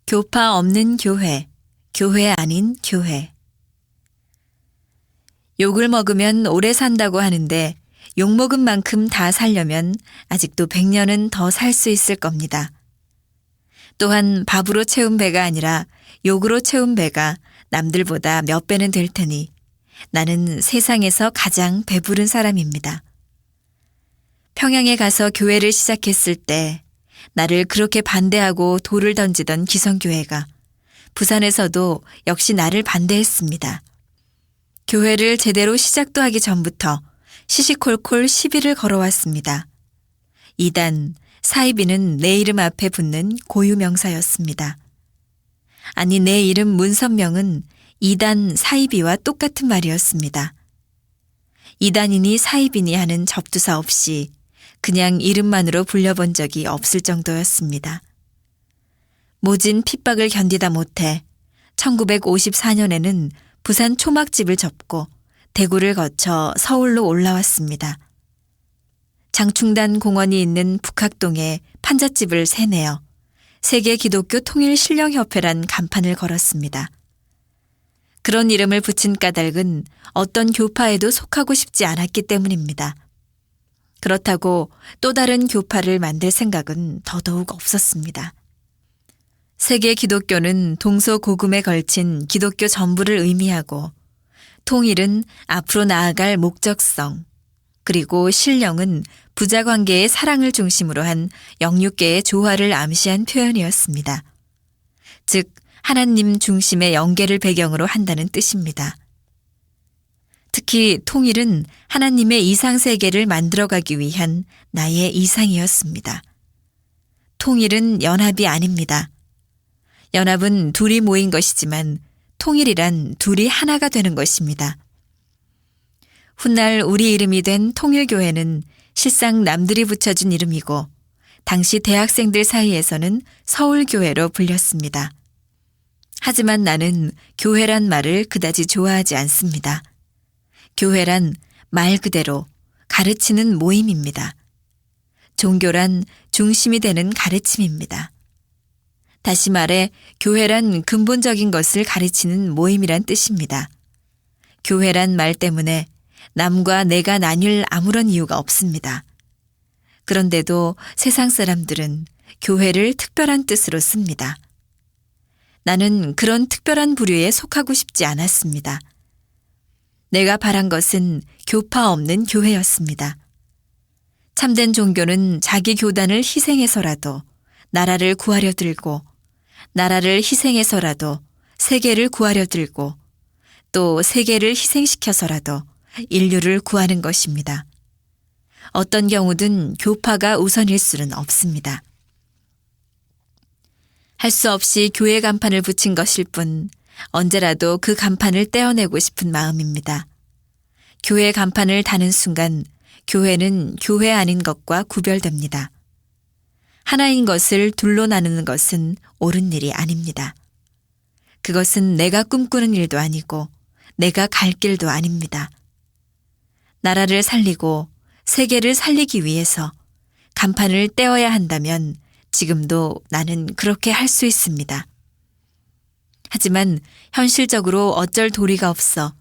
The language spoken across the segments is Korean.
교파 없는 교회, 교회 아닌 교회. 욕을 먹으면 오래 산다고 하는데 욕 먹은 만큼 다 살려면 아직도 100년은 더 살 수 있을 겁니다. 또한 밥으로 채운 배가 아니라 욕으로 채운 배가 남들보다 몇 배는 될 테니 나는 세상에서 가장 배부른 사람입니다. 평양에 가서 교회를 시작했을 때 나를 그렇게 반대하고 돌을 던지던 기성교회가 부산에서도 역시 나를 반대했습니다. 교회를 제대로 시작도 하기 전부터 시시콜콜 시비를 걸어왔습니다. 이단, 사이비는 내 이름 앞에 붙는 고유명사였습니다. 아니 내 이름 문선명은 이단, 사이비와 똑같은 말이었습니다. 이단이니 사이비니 하는 접두사 없이 그냥 이름만으로 불려본 적이 없을 정도였습니다. 모진 핍박을 견디다 못해 1954년에는 부산 초막집을 접고 대구를 거쳐 서울로 올라왔습니다. 장충단 공원이 있는 북학동에 판잣집을 세내어 세계 기독교 통일 신령협회란 간판을 걸었습니다. 그런 이름을 붙인 까닭은 어떤 교파에도 속하고 싶지 않았기 때문입니다. 그렇다고 또 다른 교파를 만들 생각은 더더욱 없었습니다. 세계 기독교는 동서고금에 걸친 기독교 전부를 의미하고 통일은 앞으로 나아갈 목적성, 그리고 신령은 부자관계의 사랑을 중심으로 한 영육계의 조화를 암시한 표현이었습니다. 즉 하나님 중심의 영계를 배경으로 한다는 뜻입니다. 특히 통일은 하나님의 이상세계를 만들어가기 위한 나의 이상이었습니다. 통일은 연합이 아닙니다. 연합은 둘이 모인 것이지만 통일이란 둘이 하나가 되는 것입니다. 훗날 우리 이름이 된 통일교회는 실상 남들이 붙여준 이름이고 당시 대학생들 사이에서는 서울교회로 불렸습니다. 하지만 나는 교회란 말을 그다지 좋아하지 않습니다. 교회란 말 그대로 가르치는 모임입니다. 종교란 중심이 되는 가르침입니다. 다시 말해 교회란 근본적인 것을 가르치는 모임이란 뜻입니다. 교회란 말 때문에 남과 내가 나뉠 아무런 이유가 없습니다. 그런데도 세상 사람들은 교회를 특별한 뜻으로 씁니다. 나는 그런 특별한 부류에 속하고 싶지 않았습니다. 내가 바란 것은 교파 없는 교회였습니다. 참된 종교는 자기 교단을 희생해서라도 나라를 구하려 들고 나라를 희생해서라도 세계를 구하려 들고 또 세계를 희생시켜서라도 인류를 구하는 것입니다. 어떤 경우든 교파가 우선일 수는 없습니다. 할 수 없이 교회 간판을 붙인 것일 뿐 언제라도 그 간판을 떼어내고 싶은 마음입니다. 교회 간판을 다는 순간 교회는 교회 아닌 것과 구별됩니다. 하나인 것을 둘로 나누는 것은 옳은 일이 아닙니다. 그것은 내가 꿈꾸는 일도 아니고 내가 갈 길도 아닙니다. 나라를 살리고 세계를 살리기 위해서 간판을 떼어야 한다면 지금도 나는 그렇게 할 수 있습니다. 하지만 현실적으로 어쩔 도리가 없어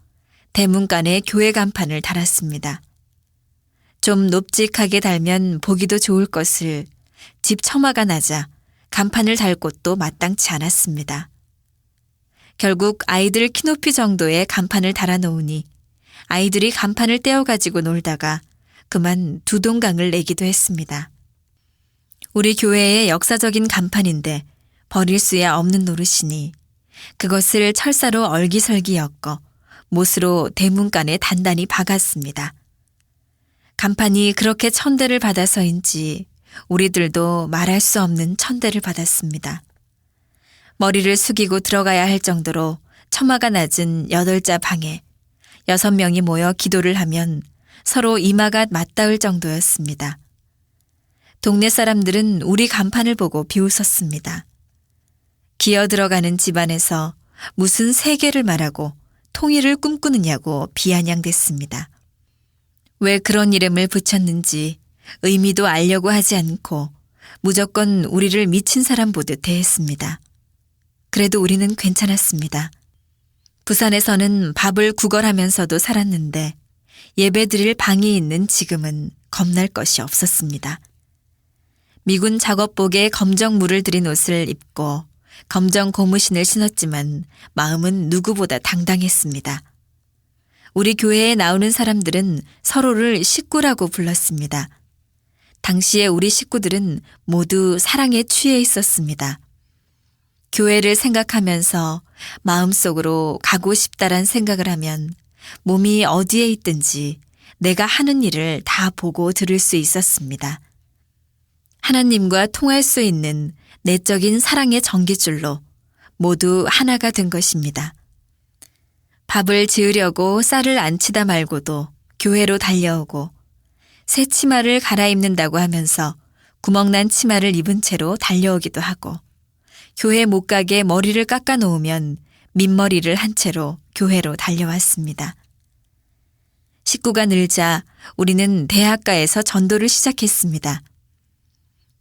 대문간에 교회 간판을 달았습니다. 좀 높직하게 달면 보기도 좋을 것을 집 처마가 나자 간판을 달 곳도 마땅치 않았습니다. 결국 아이들 키높이 정도의 간판을 달아놓으니 아이들이 간판을 떼어가지고 놀다가 그만 두동강을 내기도 했습니다. 우리 교회의 역사적인 간판인데 버릴 수야 없는 노릇이니 그것을 철사로 얼기설기 엮어 못으로 대문간에 단단히 박았습니다. 간판이 그렇게 천대를 받아서인지 우리들도 말할 수 없는 천대를 받았습니다. 머리를 숙이고 들어가야 할 정도로 처마가 낮은 8자 방에 6명이 모여 기도를 하면 서로 이마가 맞닿을 정도였습니다. 동네 사람들은 우리 간판을 보고 비웃었습니다. 기어 들어가는 집안에서 무슨 세계를 말하고 통일을 꿈꾸느냐고 비아냥댔습니다. 왜 그런 이름을 붙였는지 의미도 알려고 하지 않고 무조건 우리를 미친 사람 보듯 대했습니다. 그래도 우리는 괜찮았습니다. 부산에서는 밥을 구걸하면서도 살았는데 예배 드릴 방이 있는 지금은 겁날 것이 없었습니다. 미군 작업복에 검정 물을 들인 옷을 입고 검정 고무신을 신었지만 마음은 누구보다 당당했습니다. 우리 교회에 나오는 사람들은 서로를 식구라고 불렀습니다. 당시에 우리 식구들은 모두 사랑에 취해 있었습니다. 교회를 생각하면서 마음속으로 가고 싶다란 생각을 하면 몸이 어디에 있든지 내가 하는 일을 다 보고 들을 수 있었습니다. 하나님과 통할 수 있는 내적인 사랑의 전깃줄로 모두 하나가 된 것입니다. 밥을 지으려고 쌀을 안 치다 말고도 교회로 달려오고 새 치마를 갈아입는다고 하면서 구멍난 치마를 입은 채로 달려오기도 하고 교회 못 가게 머리를 깎아 놓으면 민머리를 한 채로 교회로 달려왔습니다. 식구가 늘자 우리는 대학가에서 전도를 시작했습니다.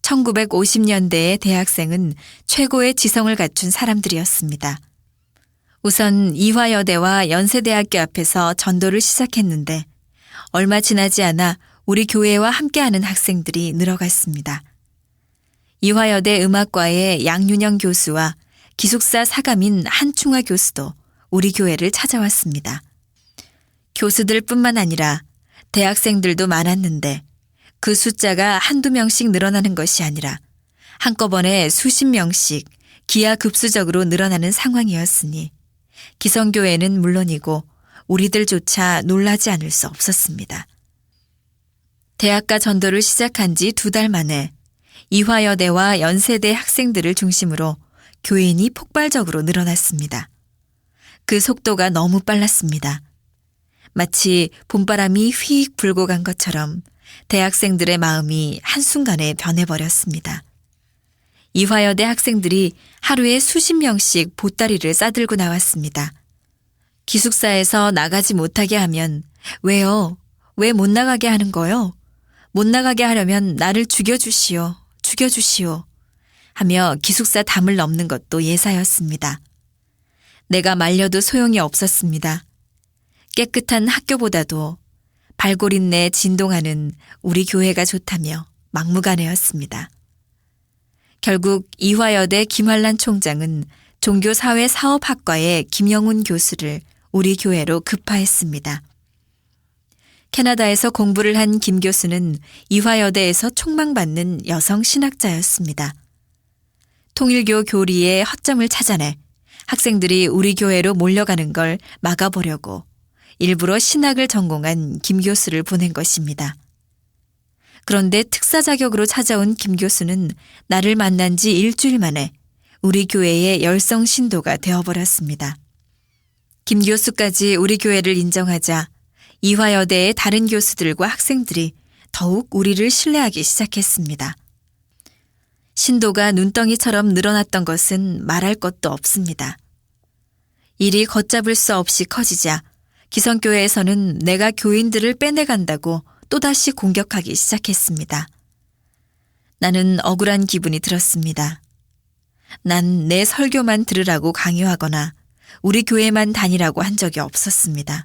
1950년대의 대학생은 최고의 지성을 갖춘 사람들이었습니다. 우선 이화여대와 연세대학교 앞에서 전도를 시작했는데 얼마 지나지 않아 우리 교회와 함께하는 학생들이 늘어갔습니다. 이화여대 음악과의 양윤영 교수와 기숙사 사감인 한충화 교수도 우리 교회를 찾아왔습니다. 교수들뿐만 아니라 대학생들도 많았는데 그 숫자가 한두 명씩 늘어나는 것이 아니라 한꺼번에 수십 명씩 기하급수적으로 늘어나는 상황이었으니 기성교회는 물론이고 우리들조차 놀라지 않을 수 없었습니다. 대학가 전도를 시작한 지 2달 만에 이화여대와 연세대 학생들을 중심으로 교인이 폭발적으로 늘어났습니다. 그 속도가 너무 빨랐습니다. 마치 봄바람이 휙 불고 간 것처럼 대학생들의 마음이 한순간에 변해버렸습니다. 이화여대 학생들이 하루에 수십 명씩 보따리를 싸들고 나왔습니다. 기숙사에서 나가지 못하게 하면 왜요? 왜 못 나가게 하는 거요? 못 나가게 하려면 나를 죽여주시오. 죽여주시오. 하며 기숙사 담을 넘는 것도 예사였습니다. 내가 말려도 소용이 없었습니다. 깨끗한 학교보다도 발골인내 진동하는 우리 교회가 좋다며 막무가내였습니다. 결국 이화여대 김환란 총장은 종교사회사업학과의 김영훈 교수를 우리 교회로 급파했습니다. 캐나다에서 공부를 한 김 교수는 이화여대에서 촉망받는 여성 신학자였습니다. 통일교 교리의 허점을 찾아내 학생들이 우리 교회로 몰려가는 걸 막아보려고 일부러 신학을 전공한 김 교수를 보낸 것입니다. 그런데 특사 자격으로 찾아온 김 교수는 나를 만난 지 일주일 만에 우리 교회의 열성 신도가 되어버렸습니다. 김 교수까지 우리 교회를 인정하자 이화여대의 다른 교수들과 학생들이 더욱 우리를 신뢰하기 시작했습니다. 신도가 눈덩이처럼 늘어났던 것은 말할 것도 없습니다. 일이 걷잡을 수 없이 커지자 기성교회에서는 내가 교인들을 빼내간다고 또다시 공격하기 시작했습니다. 나는 억울한 기분이 들었습니다. 난 내 설교만 들으라고 강요하거나 우리 교회만 다니라고 한 적이 없었습니다.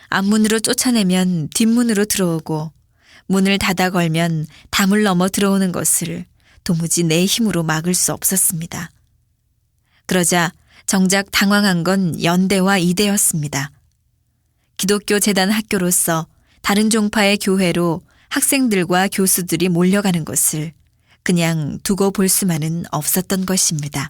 앞문으로 쫓아내면 뒷문으로 들어오고 문을 닫아 걸면 담을 넘어 들어오는 것을 도무지 내 힘으로 막을 수 없었습니다. 그러자 정작 당황한 건 연대와 이대였습니다. 기독교 재단 학교로서 다른 종파의 교회로 학생들과 교수들이 몰려가는 것을 그냥 두고 볼 수만은 없었던 것입니다.